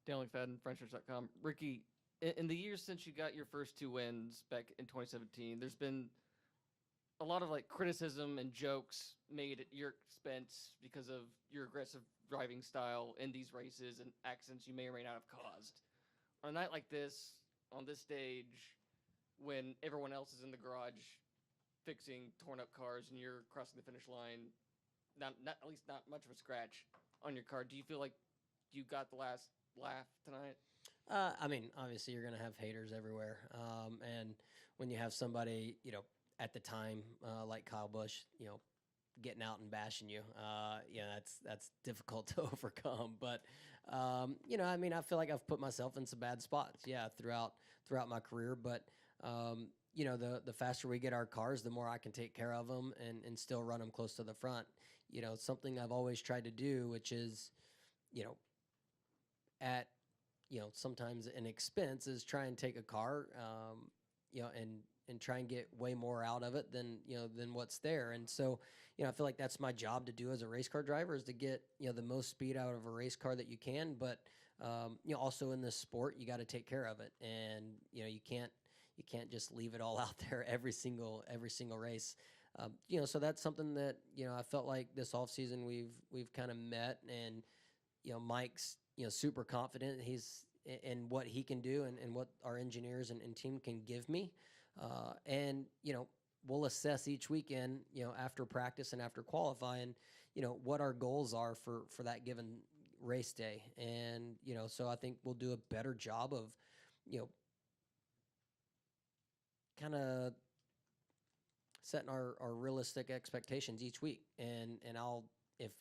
Daniel McFadden, Frenchers.com. Ricky, in the years since you got your first 2 wins back in 2017, there's been a lot of like criticism and jokes made at your expense because of your aggressive driving style in these races and accidents you may or may not have caused. On a night like this, on this stage, when everyone else is in the garage fixing torn up cars and you're crossing the finish line, not at least not much of a scratch on your car, do you feel like you got the last laugh tonight? I mean, obviously, you're going to have haters everywhere. And when you have somebody, at the time, like Kyle Busch, getting out and bashing you, that's difficult to overcome. But, I mean, I feel like I've put myself in some bad spots, throughout my career. But, the faster we get our cars, the more I can take care of them and still run them close to the front. Something I've always tried to do, which is, at sometimes an expense is try and take a car, and try and get way more out of it than what's there. And so, I feel like that's my job to do as a race car driver is to get, the most speed out of a race car that you can. But, also in this sport, you got to take care of it. And, you can't just leave it all out there every single race. So that's something that, I felt like this off season we've kind of met. And, Mike's, super confident he's in what he can do and what our engineers and team can give me. And, we'll assess each weekend, after practice and after qualifying, what our goals are for that given race day. And, so I think we'll do a better job of, kind of setting our realistic expectations each week. And if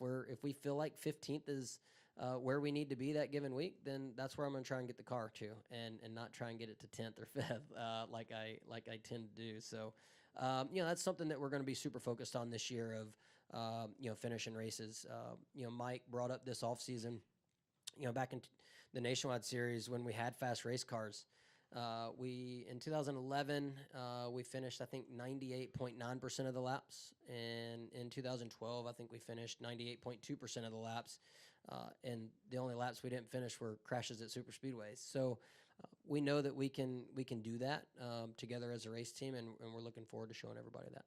we feel like 15th is where we need to be that given week, then that's where I'm going to try and get the car to, and not try and get it to 10th or 5th, like I tend to do. So, that's something that we're going to be super focused on this year of, finishing races. Mike brought up this off season, back in the Nationwide Series when we had fast race cars. In 2011, we finished, I think, 98.9% of the laps. And in 2012, I think we finished 98.2% of the laps. And the only laps we didn't finish were crashes at super speedways. So we know that we can do that together as a race team, and we're looking forward to showing everybody that.